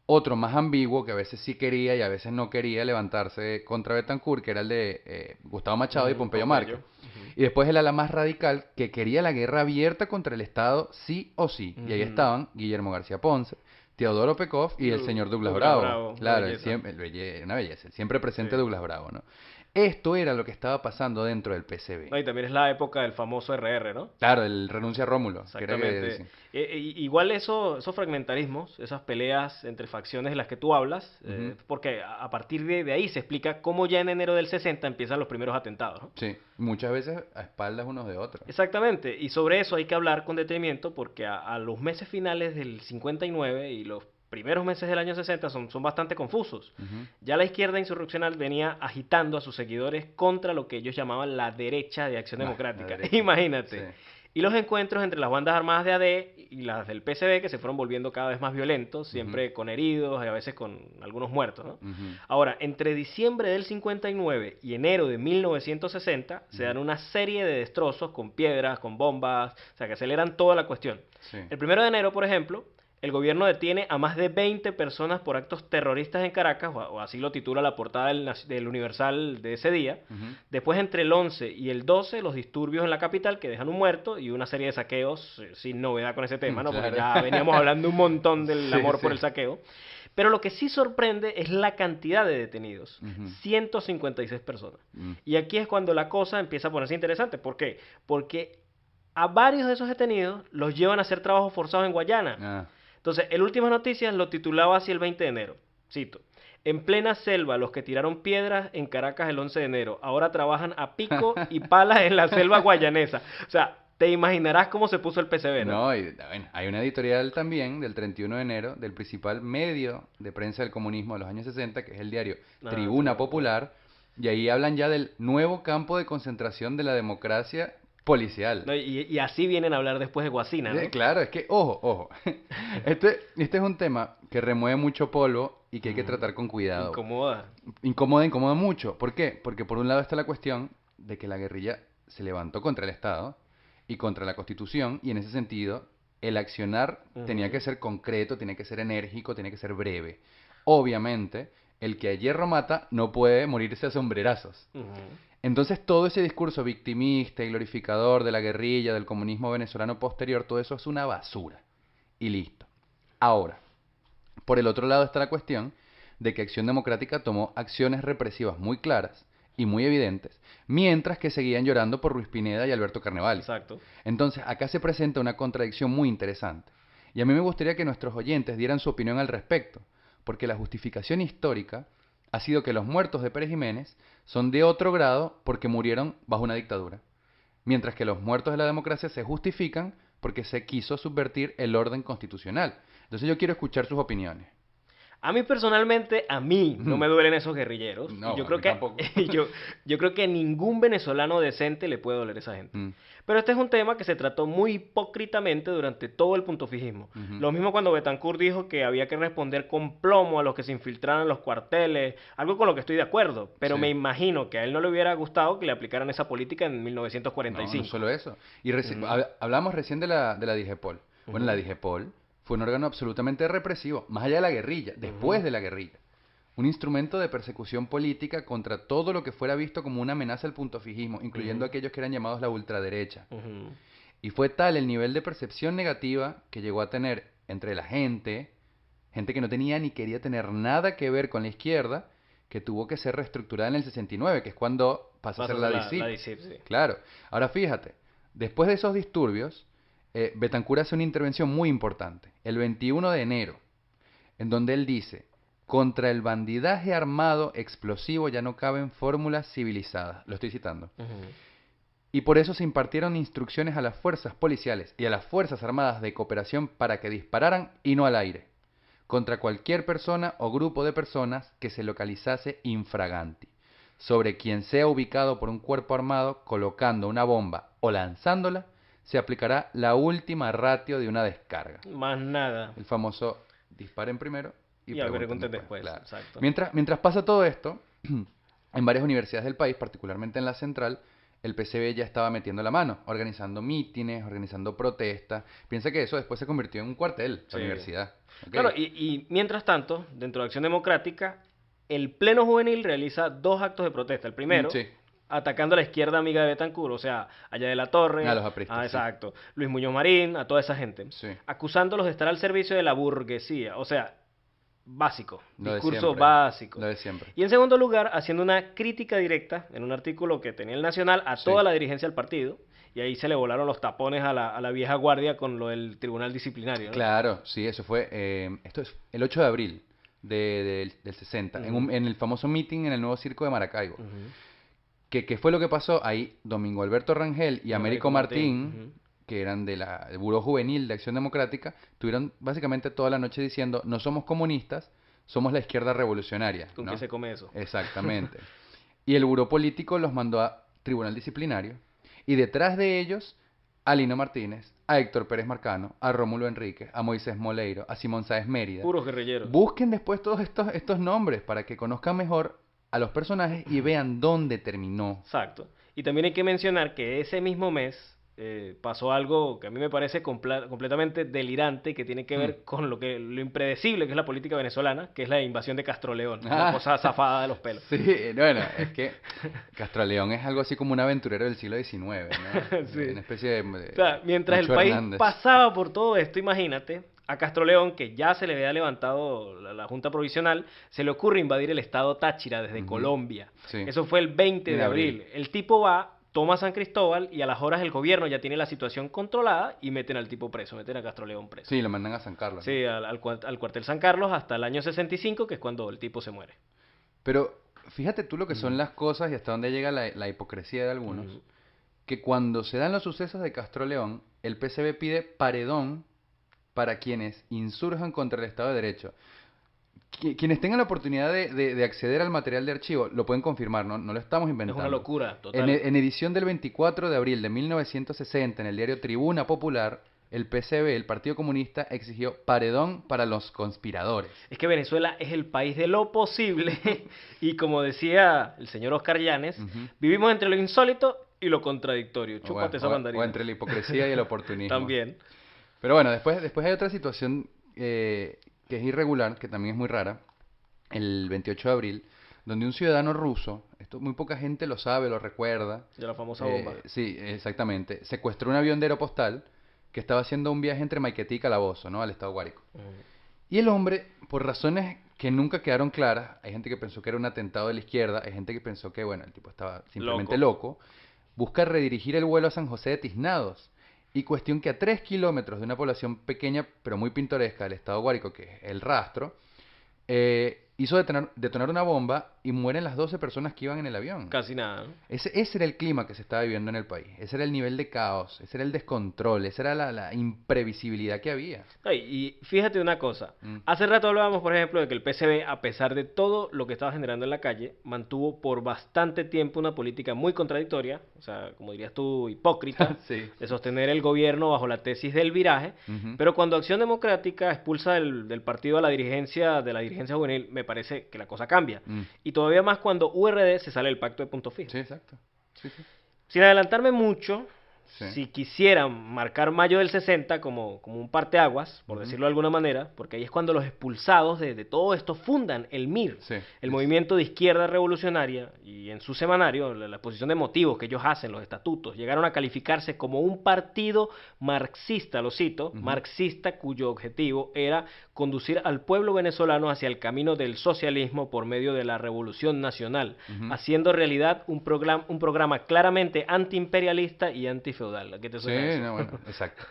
Otro más ambiguo, que a veces sí quería y a veces no quería levantarse contra Betancourt, que era el de Gustavo Machado y Pompeyo Márquez. Y después el ala más radical, que quería la guerra abierta contra el Estado sí o sí. Y ahí estaban Guillermo García Ponce, Teodoro Pekov y el señor Douglas Bravo. Claro, una belleza, el siempre presente Douglas Bravo, ¿no? Esto era lo que estaba pasando dentro del PSB. No, y también es la época del famoso RR, ¿no? Claro, el renuncia a Rómulo. Exactamente. Igual esos fragmentarismos, esas peleas entre facciones de las que tú hablas, porque a partir de ahí se explica cómo ya en enero del 60 empiezan los primeros atentados, ¿no? Sí, muchas veces a espaldas unos de otros. Exactamente, y sobre eso hay que hablar con detenimiento porque a los meses finales del 59 y los primeros meses del año 60 son bastante confusos. Ya la izquierda insurreccional venía agitando a sus seguidores contra lo que ellos llamaban la derecha de Acción Democrática. Imagínate. Sí. Y los encuentros entre las bandas armadas de AD y las del PCB, que se fueron volviendo cada vez más violentos, siempre con heridos y a veces con algunos muertos, ¿no? Ahora, entre diciembre del 59 y enero de 1960 se dan una serie de destrozos con piedras, con bombas, o sea, que aceleran toda la cuestión. Sí. El 1 de enero, por ejemplo, el gobierno detiene a más de 20 personas por actos terroristas en Caracas, o así lo titula la portada del Universal de ese día. Después, entre el 11 y el 12, los disturbios en la capital que dejan un muerto y una serie de saqueos, sin novedad con ese tema, ¿no? Claro. Porque ya veníamos hablando un montón del amor por el saqueo. Pero lo que sí sorprende es la cantidad de detenidos, 156 personas. Y aquí es cuando la cosa empieza a ponerse interesante. ¿Por qué? Porque a varios de esos detenidos los llevan a hacer trabajos forzados en Guayana. Entonces, el Últimas Noticias lo titulaba así el 20 de enero, cito: en plena selva, los que tiraron piedras en Caracas el 11 de enero, ahora trabajan a pico y palas en la selva guayanesa. O sea, te imaginarás cómo se puso el PCB, ¿no? No, y, bueno, hay una editorial también del 31 de enero del principal medio de prensa del comunismo de los años 60, que es el diario Tribuna Popular, y ahí hablan ya del nuevo campo de concentración de la democracia policial. No, y así vienen a hablar después de Guasina, ¿no? Claro, es que, ojo, este es un tema que remueve mucho polvo y que hay que tratar con cuidado. Incomoda mucho. ¿Por qué? Porque por un lado está la cuestión de que la guerrilla se levantó contra el Estado y contra la Constitución, y en ese sentido el accionar tenía que ser concreto, tenía que ser enérgico, tenía que ser breve. Obviamente, el que a hierro mata no puede morirse a sombrerazos. Entonces todo ese discurso victimista y glorificador de la guerrilla, del comunismo venezolano posterior, todo eso es una basura. Y listo. Ahora, por el otro lado está la cuestión de que Acción Democrática tomó acciones represivas muy claras y muy evidentes, mientras que seguían llorando por Ruiz Pineda y Alberto Carnevali. Exacto. Entonces acá se presenta una contradicción muy interesante. Y a mí me gustaría que nuestros oyentes dieran su opinión al respecto, porque la justificación histórica ha sido que los muertos de Pérez Jiménez son de otro grado porque murieron bajo una dictadura, mientras que los muertos de la democracia se justifican porque se quiso subvertir el orden constitucional. Entonces yo quiero escuchar sus opiniones. A mí personalmente, no me duelen esos guerrilleros. No, y yo creo que yo creo que ningún venezolano decente le puede doler a esa gente. Pero este es un tema que se trató muy hipócritamente durante todo el puntofijismo. Lo mismo cuando Betancourt dijo que había que responder con plomo a los que se infiltraran en los cuarteles, algo con lo que estoy de acuerdo, pero me imagino que a él no le hubiera gustado que le aplicaran esa política en 1945. No solo eso. Y hablamos recién de la DIGEPOL. Bueno, la DIGEPOL fue un órgano absolutamente represivo, más allá de la guerrilla, después de la guerrilla. Un instrumento de persecución política contra todo lo que fuera visto como una amenaza al puntofijismo, incluyendo aquellos que eran llamados la ultraderecha. Y fue tal el nivel de percepción negativa que llegó a tener entre la gente que no tenía ni quería tener nada que ver con la izquierda, que tuvo que ser reestructurada en el 69, que es cuando pasa a ser la DICIP. Sí. Claro. Ahora fíjate, después de esos disturbios, Betancourt hace una intervención muy importante, el 21 de enero, en donde él dice: contra el bandidaje armado explosivo ya no caben fórmulas civilizadas. Lo estoy citando. Y por eso se impartieron instrucciones a las fuerzas policiales y a las fuerzas armadas de cooperación para que dispararan y no al aire, contra cualquier persona o grupo de personas que se localizase infraganti, sobre quien sea ubicado por un cuerpo armado colocando una bomba o lanzándola, se aplicará la última ratio de una descarga. Más nada. El famoso disparen primero y pregunten después. Claro. Exacto. Mientras pasa todo esto, en varias universidades del país, particularmente en la central, el PCB ya estaba metiendo la mano, organizando mítines, organizando protestas. Piensa que eso después se convirtió en un cuartel, la universidad. ¿Okay? Claro, y mientras tanto, dentro de Acción Democrática, el Pleno Juvenil realiza 2 actos de protesta. El primero, atacando a la izquierda amiga de Betancourt, o sea, Allá de la Torre, a los apristas, exacto, Luis Muñoz Marín, a toda esa gente, acusándolos de estar al servicio de la burguesía, o sea, básico, discurso básico. Lo de siempre. Y en segundo lugar, haciendo una crítica directa, en un artículo que tenía el Nacional, a toda la dirigencia del partido, y ahí se le volaron los tapones a la vieja guardia con lo del tribunal disciplinario, ¿no? Claro, sí, eso fue, esto es el 8 de abril del 60, en el famoso meeting en el nuevo circo de Maracaibo. ¿Qué fue lo que pasó? Ahí Domingo Alberto Rangel y Américo Martín que eran del Buró Juvenil de Acción Democrática, tuvieron básicamente toda la noche diciendo, no somos comunistas, somos la izquierda revolucionaria. ¿Con ¿no? qué se come eso? Exactamente. Y el Buró Político los mandó a Tribunal Disciplinario, y detrás de ellos, a Lino Martínez, a Héctor Pérez Marcano, a Rómulo Enríquez, a Moisés Moleiro, a Simón Sáez Mérida. Puros guerrilleros. Busquen después todos estos nombres para que conozcan mejor a los personajes y vean dónde terminó. Exacto. Y también hay que mencionar que ese mismo mes pasó algo que a mí me parece completamente delirante, que tiene que ver con lo impredecible que es la política venezolana, que es la invasión de Castroleón. Una cosa zafada de los pelos. Sí, bueno, es que Castroleón es algo así como un aventurero del siglo XIX, ¿no? Sí. Una especie de O sea, mientras el Nacho país Hernández. pasaba por todo esto, imagínate, a Castroleón, que ya se le había levantado la Junta Provisional, se le ocurre invadir el estado Táchira desde Colombia. Sí. Eso fue el 20 de abril. El tipo va, toma San Cristóbal y a las horas el gobierno ya tiene la situación controlada y meten al tipo preso, meten a Castroleón preso. Sí, lo mandan a San Carlos. ¿no? Sí, al cuartel San Carlos hasta el año 65, que es cuando el tipo se muere. Pero fíjate tú lo que son las cosas y hasta dónde llega la hipocresía de algunos, que cuando se dan los sucesos de Castroleón, el PCB pide paredón para quienes insurjan contra el Estado de Derecho. Quienes tengan la oportunidad de acceder al material de archivo lo pueden confirmar, no lo estamos inventando. Es una locura, total. En edición del 24 de abril de 1960, en el diario Tribuna Popular, el PCB, el Partido Comunista, exigió paredón para los conspiradores. Es que Venezuela es el país de lo posible y como decía el señor Oscar Llanes, vivimos entre lo insólito y lo contradictorio. Chúpate esa mandarina. O entre la hipocresía y el oportunismo. También. Pero bueno, después hay otra situación que es irregular, que también es muy rara, el 28 de abril, donde un ciudadano ruso, esto muy poca gente lo sabe, lo recuerda. De la famosa bomba. Sí, exactamente. Secuestró un avión de Aeropostal que estaba haciendo un viaje entre Maiquetía y Calabozo, ¿no? Al estado Guárico. Y el hombre, por razones que nunca quedaron claras, hay gente que pensó que era un atentado de la izquierda, hay gente que pensó que, bueno, el tipo estaba simplemente loco, busca redirigir el vuelo a San José de Tiznados. Y cuestión que a 3 kilómetros de una población pequeña, pero muy pintoresca del estado Guárico, que es El Rastro, hizo detonar una bomba y mueren las 12 personas que iban en el avión. Casi nada, ¿no? Ese era el clima que se estaba viviendo en el país. Ese era el nivel de caos, ese era el descontrol, esa era la imprevisibilidad que había. Ay, y fíjate una cosa. Hace rato hablábamos, por ejemplo, de que el PCB, a pesar de todo lo que estaba generando en la calle, mantuvo por bastante tiempo una política muy contradictoria, o sea, como dirías tú, hipócrita, Sí. de sostener el gobierno bajo la tesis del viraje. Pero cuando Acción Democrática expulsa del partido a la dirigencia juvenil, me parece que la cosa cambia. Y todavía más cuando URD se sale del pacto de punto fijo. Sí, exacto. Sí, sí. Sin adelantarme mucho, Sí. si quisieran marcar mayo del 60 como un parteaguas, por decirlo de alguna manera, porque ahí es cuando los expulsados de todo esto fundan el MIR, Sí. el Movimiento de Izquierda Revolucionaria, y en su semanario, la exposición de motivos que ellos hacen, los estatutos, llegaron a calificarse como un partido marxista, lo cito, marxista cuyo objetivo era conducir al pueblo venezolano hacia el camino del socialismo por medio de la revolución nacional, haciendo realidad un programa claramente antiimperialista y antifeudal. ¿A qué te suena Sí, eso? no, bueno, exacto.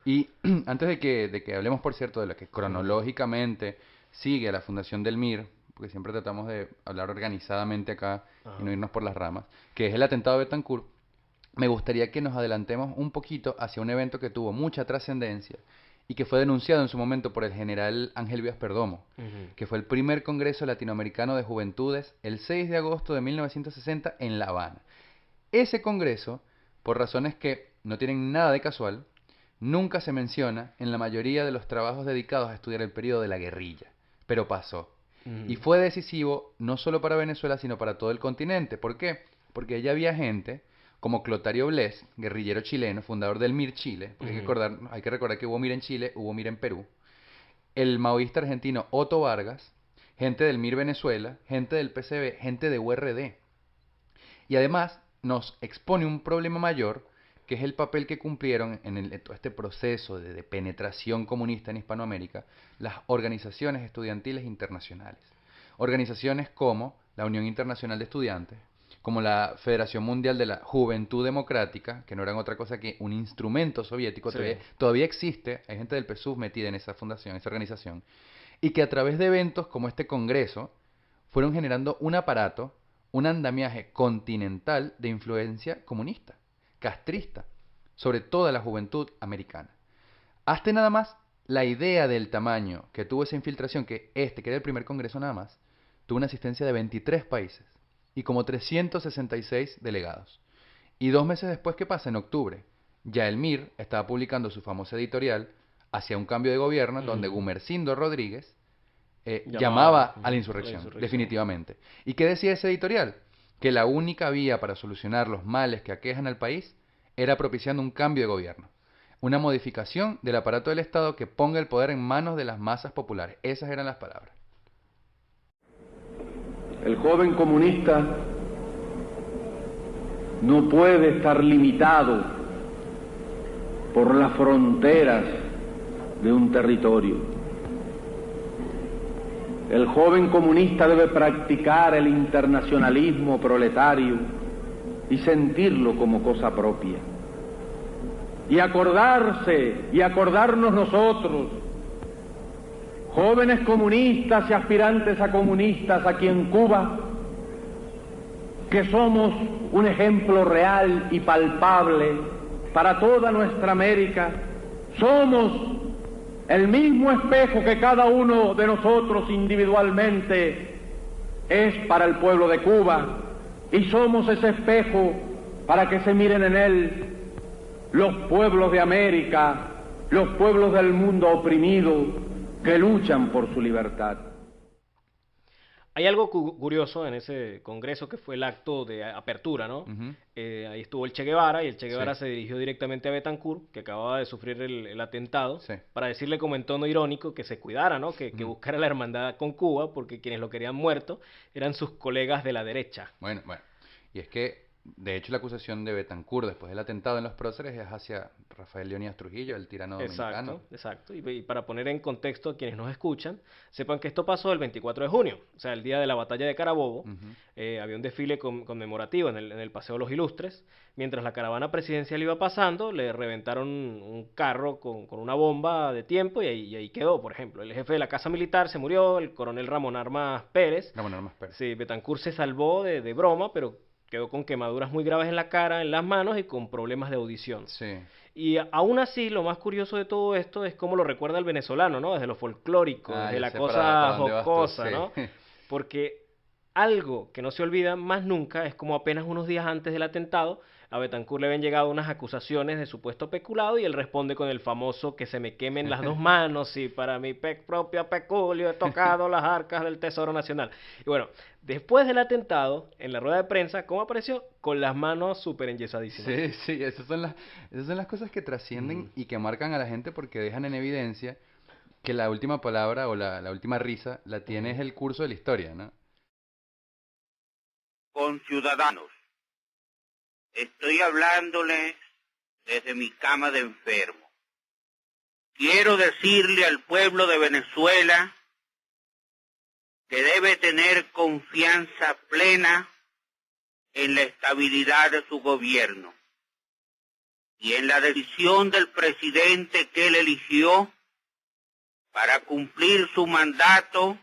Y antes de que hablemos, por cierto, de lo que cronológicamente sigue a la fundación del MIR, porque siempre tratamos de hablar organizadamente acá y no irnos por las ramas, que es el atentado de Betancourt, me gustaría que nos adelantemos un poquito hacia un evento que tuvo mucha trascendencia y que fue denunciado en su momento por el general Ángel Vías Perdomo, que fue el primer Congreso Latinoamericano de Juventudes el 6 de agosto de 1960 en La Habana. Ese congreso, por razones que no tienen nada de casual, nunca se menciona en la mayoría de los trabajos dedicados a estudiar el periodo de la guerrilla, pero pasó. Y fue decisivo no solo para Venezuela, sino para todo el continente. ¿Por qué? Porque allá había gente como Clotario Blest, guerrillero chileno, fundador del MIR Chile, porque hay que recordar que hubo MIR en Chile, hubo MIR en Perú, el maoísta argentino Otto Vargas, gente del MIR Venezuela, gente del PCB, gente de URD. Y además nos expone un problema mayor, que es el papel que cumplieron en todo este proceso de penetración comunista en Hispanoamérica las organizaciones estudiantiles internacionales. Organizaciones como la Unión Internacional de Estudiantes, como la Federación Mundial de la Juventud Democrática, que no eran otra cosa que un instrumento soviético, Sí. todavía existe, hay gente del PSUV metida en esa fundación, esa organización, y que a través de eventos como este congreso fueron generando un aparato, un andamiaje continental de influencia comunista, castrista. sobre toda la juventud americana. Hazte nada más la idea del tamaño que tuvo esa infiltración, que era el primer congreso nada más, tuvo una asistencia de 23 países y como 366 delegados. Y 2 meses después, ¿qué pasa? En octubre, ya el MIR estaba publicando su famosa editorial hacia un cambio de gobierno donde Gumersindo Rodríguez llamaba a la insurrección, definitivamente. ¿Y qué decía ese editorial? Que la única vía para solucionar los males que aquejan al país era propiciando un cambio de gobierno, una modificación del aparato del Estado que ponga el poder en manos de las masas populares. Esas eran las palabras. El joven comunista no puede estar limitado por las fronteras de un territorio. El joven comunista debe practicar el internacionalismo proletario y sentirlo como cosa propia. Y acordarnos nosotros, jóvenes comunistas y aspirantes a comunistas aquí en Cuba, que somos un ejemplo real y palpable para toda nuestra América. Somos el mismo espejo que cada uno de nosotros individualmente es para el pueblo de Cuba, y somos ese espejo para que se miren en él los pueblos de América, los pueblos del mundo oprimido que luchan por su libertad. Hay algo curioso en ese congreso que fue el acto de apertura, ¿no? Ahí estuvo el Che Guevara, y el Che Guevara se dirigió directamente a Betancourt, que acababa de sufrir el atentado, para decirle como en tono irónico que se cuidara, ¿no? Que buscara la hermandad con Cuba, porque quienes lo querían muerto eran sus colegas de la derecha. Bueno, y es que, de hecho, la acusación de Betancourt después del atentado en los próceres es hacia Rafael Leónidas Trujillo, el tirano dominicano. Exacto. Y para poner en contexto a quienes nos escuchan, sepan que esto pasó el 24 de junio, o sea, el día de la batalla de Carabobo. Había un desfile conmemorativo en el Paseo de los Ilustres. Mientras la caravana presidencial iba pasando, le reventaron un carro con una bomba de tiempo y ahí quedó, por ejemplo. El jefe de la Casa Militar se murió, el coronel Ramón Armas Pérez. Sí, Betancourt se salvó de broma, pero quedó con quemaduras muy graves en la cara, en las manos y con problemas de audición. Y aún así, lo más curioso de todo esto es cómo lo recuerda el venezolano, ¿no? Desde lo folclórico, desde la cosa jocosa, ¿no? Porque algo que no se olvida más nunca es como apenas unos días antes del atentado, a Betancourt le habían llegado unas acusaciones de supuesto peculado y él responde con el famoso que se me quemen las 2 manos y para mi propio peculio he tocado las arcas del Tesoro Nacional. Y bueno, después del atentado, en la rueda de prensa, ¿cómo apareció? Con las manos súper enyesadísimas. Sí, esas son las cosas que trascienden y que marcan a la gente porque dejan en evidencia que la última palabra o la última risa la tiene el curso de la historia, ¿no? Conciudadanos, estoy hablándoles desde mi cama de enfermo. Quiero decirle al pueblo de Venezuela que debe tener confianza plena en la estabilidad de su gobierno y en la decisión del presidente que él eligió para cumplir su mandato,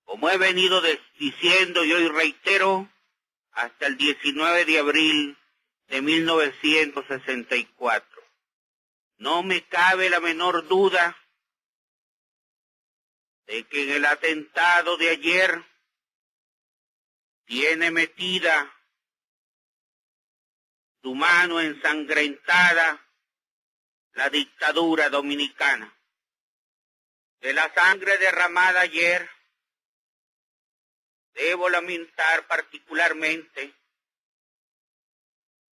como he venido diciendo y hoy reitero, hasta el 19 de abril de 1964. No me cabe la menor duda de que en el atentado de ayer tiene metida su mano ensangrentada la dictadura dominicana. De la sangre derramada ayer, debo lamentar particularmente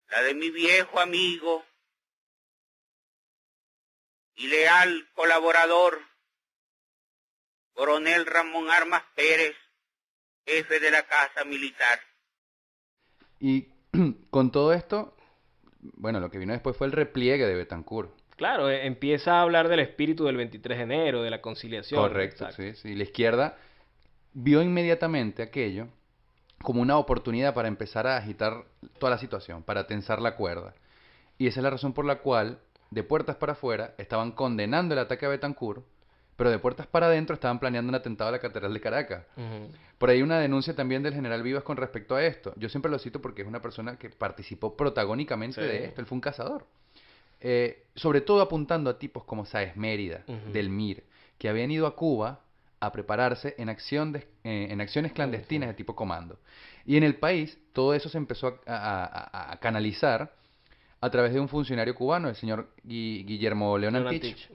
la de mi viejo amigo y leal colaborador, coronel Ramón Armas Pérez, jefe de la Casa Militar. Y con todo esto, bueno, lo que vino después fue el repliegue de Betancourt. Claro, empieza a hablar del espíritu del 23 de enero, de la conciliación. Correcto, sí. La izquierda vio inmediatamente aquello como una oportunidad para empezar a agitar toda la situación, para tensar la cuerda. Y esa es la razón por la cual, de puertas para afuera, estaban condenando el ataque a Betancourt, pero de puertas para adentro estaban planeando un atentado a la Catedral de Caracas. Por ahí una denuncia también del general Vivas con respecto a esto. Yo siempre lo cito porque es una persona que participó protagónicamente de esto, él fue un cazador. Sobre todo apuntando a tipos como Sáez Mérida, del MIR, que habían ido a Cuba a prepararse en acciones clandestinas de tipo comando. Y en el país todo eso se empezó a canalizar a través de un funcionario cubano, el señor Guillermo León Antich,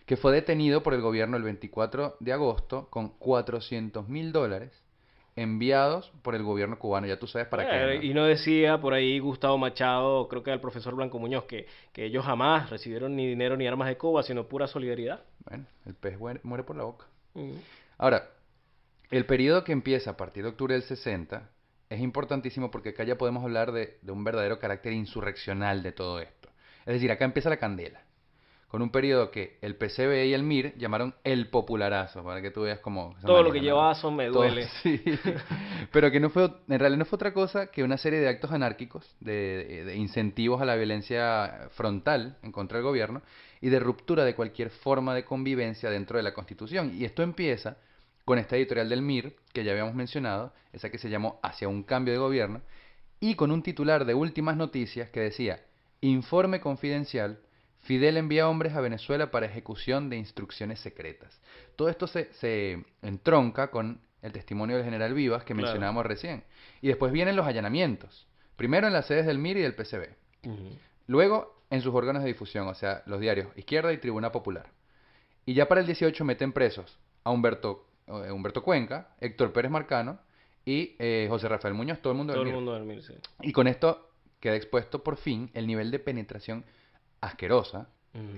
que fue detenido por el gobierno el 24 de agosto con $400,000 enviados por el gobierno cubano, ya tú sabes para qué, ¿no? Y no decía por ahí Gustavo Machado, creo que el profesor Blanco Muñoz, que ellos jamás recibieron ni dinero ni armas de Cuba, sino pura solidaridad. Bueno, el pez muere por la boca. Ahora, el periodo que empieza a partir de octubre del 60 es importantísimo porque acá ya podemos hablar de un verdadero carácter insurreccional de todo esto. Es decir, acá empieza la candela, con un periodo que el PCB y el MIR llamaron el popularazo, para que tú veas cómo... Todo lo que lleva Aso me duele. Sí, pero que en realidad no fue otra cosa que una serie de actos anárquicos, de incentivos a la violencia frontal en contra del gobierno y de ruptura de cualquier forma de convivencia dentro de la Constitución. Y esto empieza con esta editorial del MIR, que ya habíamos mencionado, esa que se llamó Hacia un cambio de gobierno, y con un titular de Últimas Noticias que decía: Informe confidencial, Fidel envía hombres a Venezuela para ejecución de instrucciones secretas. Todo esto se entronca con el testimonio del general Vivas que mencionábamos recién. Y después vienen los allanamientos. Primero en las sedes del MIR y del PCB. Luego en sus órganos de difusión, o sea, los diarios Izquierda y Tribuna Popular. Y ya para el 18 meten presos a Humberto Cuenca, Héctor Pérez Marcano y José Rafael Muñoz, todo el mundo del MIR. Sí. Y con esto queda expuesto por fin el nivel de penetración asquerosa,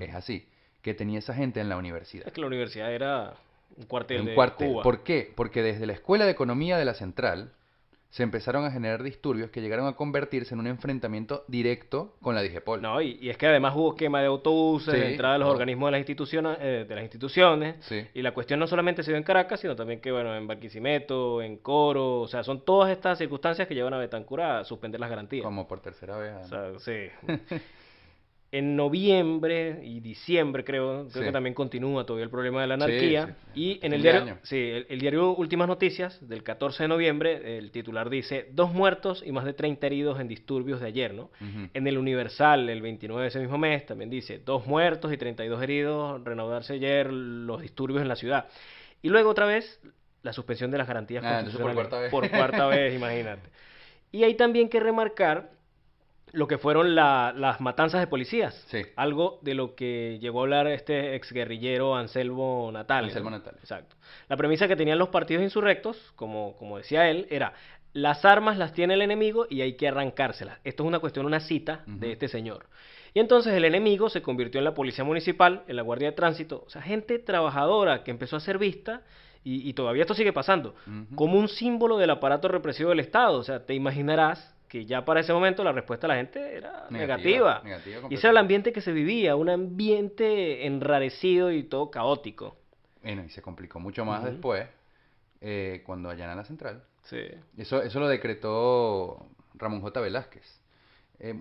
es así, que tenía esa gente en la universidad. Es que la universidad era un cuartel de Cuba. ¿Por qué? Porque desde la Escuela de Economía de la Central se empezaron a generar disturbios que llegaron a convertirse en un enfrentamiento directo con la DIGEPOL. No, y es que además hubo quema de autobuses, de entrada de los organismos de las instituciones, y la cuestión no solamente se dio en Caracas, sino también que, bueno, en Barquisimeto, en Coro, o sea, son todas estas circunstancias que llevan a Betancur a suspender las garantías. Como por tercera vez. O sea, sí. En noviembre y diciembre creo que también continúa todavía el problema de la anarquía. Y en el diario, el diario Últimas Noticias del 14 de noviembre, el titular dice: 2 muertos y más de 30 heridos en disturbios de ayer, ¿no? En el Universal, el 29 de ese mismo mes, también dice: 2 muertos y 32 heridos, reanudarse ayer los disturbios en la ciudad. Y luego otra vez la suspensión de las garantías constitucionales. Por cuarta vez, imagínate. Y hay también que remarcar lo que fueron las matanzas de policías, algo de lo que llegó a hablar este exguerrillero Anselmo Natale. Exacto. La premisa que tenían los partidos insurrectos, como decía él, era: las armas las tiene el enemigo y hay que arrancárselas. Esto es una cita de este señor. Y entonces el enemigo se convirtió en la policía municipal, en la guardia de tránsito, o sea, gente trabajadora que empezó a ser vista, y todavía esto sigue pasando, como un símbolo del aparato represivo del Estado. O sea, te imaginarás que ya para ese momento la respuesta de la gente era negativa. Y ese era el ambiente que se vivía, un ambiente enrarecido y todo caótico. Bueno, y se complicó mucho más después, cuando allanan la central. Sí. Eso lo decretó Ramón J. Velázquez.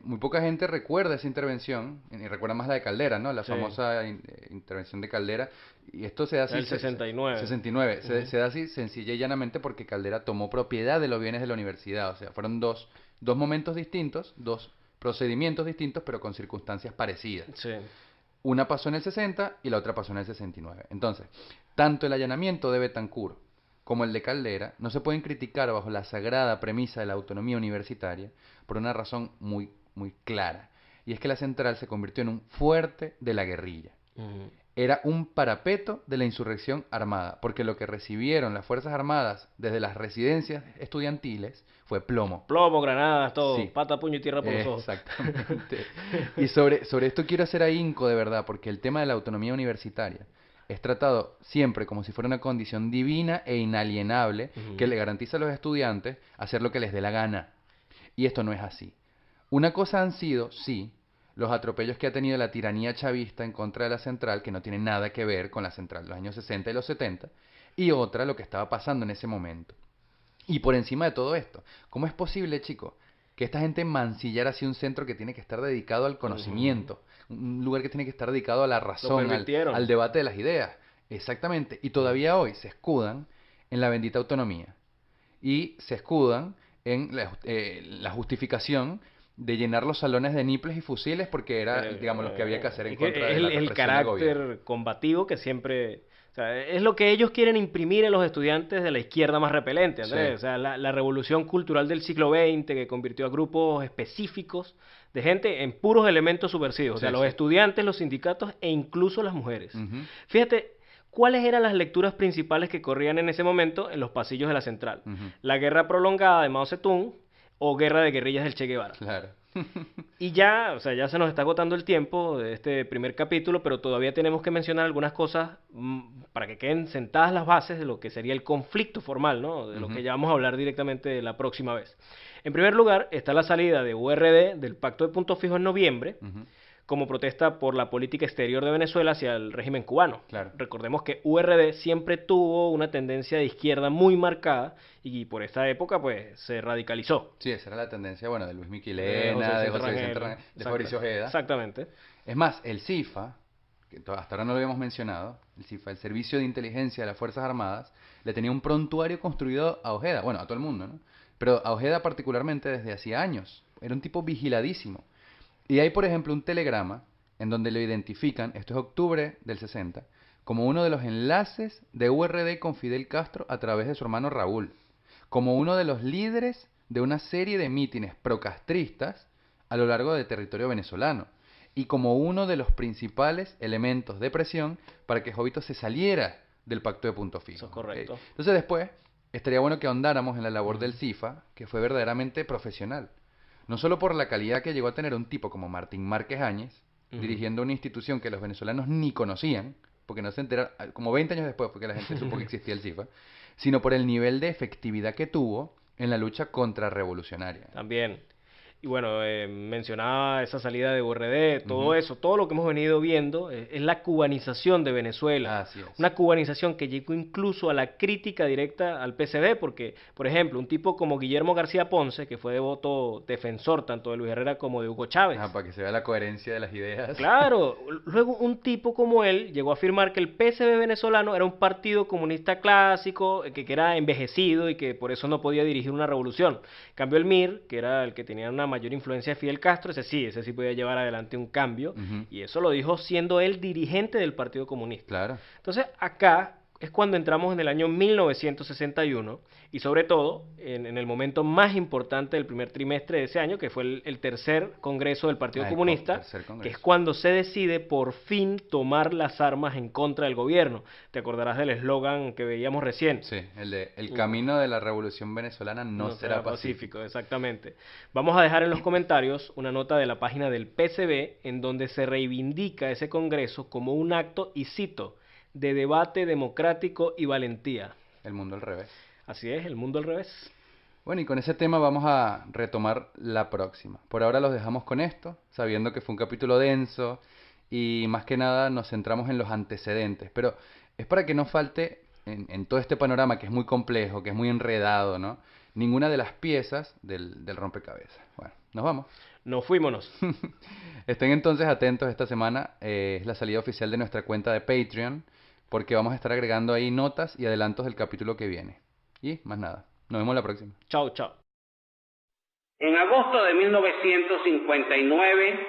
Muy poca gente recuerda esa intervención, y recuerda más la de Caldera, ¿no? La famosa intervención de Caldera. Y esto se da así... El 69. 69. Se da así sencilla y llanamente porque Caldera tomó propiedad de los bienes de la universidad. O sea, fueron dos momentos distintos, 2 procedimientos distintos, pero con circunstancias parecidas. Sí. Una pasó en el 60 y la otra pasó en el 69. Entonces, tanto el allanamiento de Betancur como el de Caldera no se pueden criticar bajo la sagrada premisa de la autonomía universitaria por una razón muy, muy clara. Y es que la central se convirtió en un fuerte de la guerrilla. Era un parapeto de la insurrección armada, porque lo que recibieron las Fuerzas Armadas desde las residencias estudiantiles fue plomo. Plomo, granadas, todo, pata, puño y tierra por los ojos. Exactamente. Y sobre esto quiero hacer ahínco de verdad, porque el tema de la autonomía universitaria es tratado siempre como si fuera una condición divina e inalienable que le garantiza a los estudiantes hacer lo que les dé la gana. Y esto no es así. Una cosa han sido, sí, los atropellos que ha tenido la tiranía chavista en contra de la central, que no tiene nada que ver con la central de los años 60 y los 70, y otra lo que estaba pasando en ese momento. Y por encima de todo esto, ¿cómo es posible, chicos, que esta gente mancillara así un centro que tiene que estar dedicado al conocimiento, un lugar que tiene que estar dedicado a la razón, al debate de las ideas? Exactamente. Y todavía hoy se escudan en la bendita autonomía. Y se escudan en la justificación de llenar los salones de niples y fusiles porque era, digamos, lo que había que hacer en contra de la represión el del gobierno. carácter combativo que siempre... O sea, es lo que ellos quieren imprimir en los estudiantes de la izquierda más repelente, Andrés. Sí. O sea, la revolución cultural del siglo XX que convirtió a grupos específicos de gente en puros elementos subversivos. O sea, Sí, los sí. estudiantes, los sindicatos e incluso las mujeres. Ujú. Fíjate, ¿cuáles eran las lecturas principales que corrían en ese momento en los pasillos de la central? Ujú. La guerra prolongada de Mao Zedong o guerra de guerrillas del Che Guevara. Claro. Y ya, o sea, ya se nos está agotando el tiempo de este primer capítulo, pero todavía tenemos que mencionar algunas cosas para que queden sentadas las bases de lo que sería el conflicto formal, ¿no? De lo que ya vamos a hablar directamente la próxima vez. En primer lugar, está la salida de URD del Pacto de Punto Fijo en noviembre, como protesta por la política exterior de Venezuela hacia el régimen cubano. Claro. Recordemos que URD siempre tuvo una tendencia de izquierda muy marcada y por esta época pues se radicalizó. Sí, esa era la tendencia, bueno, de Luis Miquilena, de José Vicente Rangel, de Fabricio Ojeda. Exactamente. Es más, el CIFA, que hasta ahora no lo habíamos mencionado, el CIFA, el Servicio de Inteligencia de las Fuerzas Armadas, le tenía un prontuario construido a Ojeda, bueno, a todo el mundo, ¿no? Pero a Ojeda particularmente desde hacía años. Era un tipo vigiladísimo. Y hay, por ejemplo, un telegrama en donde lo identifican, esto es octubre del 60, como uno de los enlaces de URD con Fidel Castro a través de su hermano Raúl, como uno de los líderes de una serie de mítines procastristas a lo largo del territorio venezolano, y como uno de los principales elementos de presión para que Jovito se saliera del Pacto de Punto Fijo. Eso es correcto. ¿Ok? Entonces después, estaría bueno que ahondáramos en la labor del CIFA, que fue verdaderamente profesional. No solo por la calidad que llegó a tener un tipo como Martín Márquez Áñez, dirigiendo una institución que los venezolanos ni conocían, porque no se enteraron, como 20 años después fue que la gente supo que existía el CIFA, sino por el nivel de efectividad que tuvo en la lucha contrarrevolucionaria. También. Y bueno, mencionaba esa salida de URD, todo eso, todo lo que hemos venido viendo es la cubanización de Venezuela. Así es. Una cubanización que llegó incluso a la crítica directa al PCB, porque, por ejemplo, un tipo como Guillermo García Ponce, que fue devoto defensor tanto de Luis Herrera como de Hugo Chávez. Para que se vea la coherencia de las ideas. Claro, luego un tipo como él llegó a afirmar que el PCB venezolano era un partido comunista clásico, que era envejecido y que por eso no podía dirigir una revolución. En cambio el MIR, que era el que tenía una mayor influencia de Fidel Castro, ese sí podía llevar adelante un cambio, y eso lo dijo siendo él dirigente del Partido Comunista. Claro. Entonces acá es cuando entramos en el año 1961 y sobre todo en el momento más importante del primer trimestre de ese año, que fue el tercer congreso del Partido Comunista, que es cuando se decide por fin tomar las armas en contra del gobierno. Te acordarás del eslogan que veíamos recién. Sí, el de el camino de la revolución venezolana no será pacífico. Exactamente. Vamos a dejar en los comentarios una nota de la página del PCB en donde se reivindica ese congreso como un acto, y cito, de debate democrático y valentía. El mundo al revés. Así es, el mundo al revés. Bueno, y con ese tema vamos a retomar la próxima. Por ahora los dejamos con esto, sabiendo que fue un capítulo denso y más que nada nos centramos en los antecedentes. Pero es para que no falte en todo este panorama que es muy complejo, que es muy enredado, ¿no? Ninguna de las piezas del rompecabezas. Bueno, nos vamos. Nos fuímonos. Estén entonces atentos esta semana. Es la salida oficial de nuestra cuenta de Patreon, porque vamos a estar agregando ahí notas y adelantos del capítulo que viene. Y más nada. Nos vemos la próxima. Chao, chao. En agosto de 1959,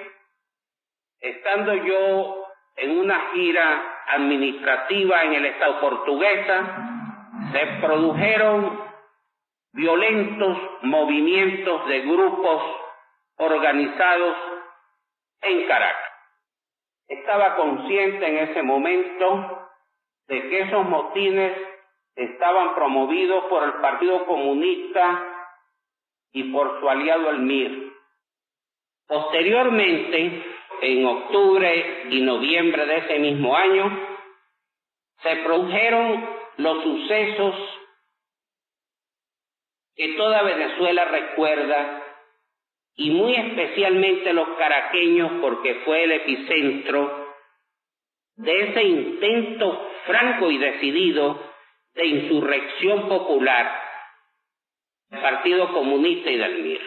estando yo en una gira administrativa en el estado portuguesa, se produjeron violentos movimientos de grupos organizados en Caracas. Estaba consciente en ese momento de que esos motines estaban promovidos por el Partido Comunista y por su aliado el MIR. Posteriormente, en octubre y noviembre de ese mismo año, se produjeron los sucesos que toda Venezuela recuerda, y muy especialmente los caraqueños, porque fue el epicentro de ese intento franco y decidido de insurrección popular del Partido Comunista y del MIR.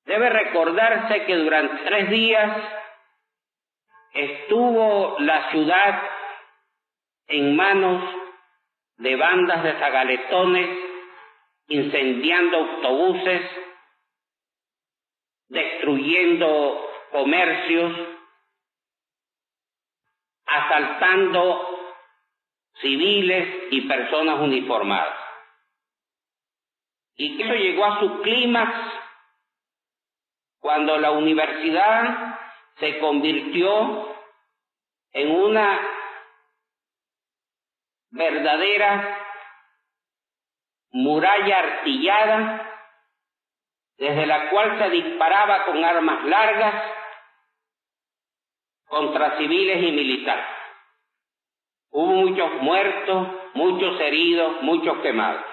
Debe recordarse que durante 3 días estuvo la ciudad en manos de bandas de zagaletones, incendiando autobuses, destruyendo comercios, asaltando civiles y personas uniformadas. Y que eso llegó a su clímax cuando la universidad se convirtió en una verdadera muralla artillada desde la cual se disparaba con armas largas contra civiles y militares. Hubo muchos muertos, muchos heridos, muchos quemados.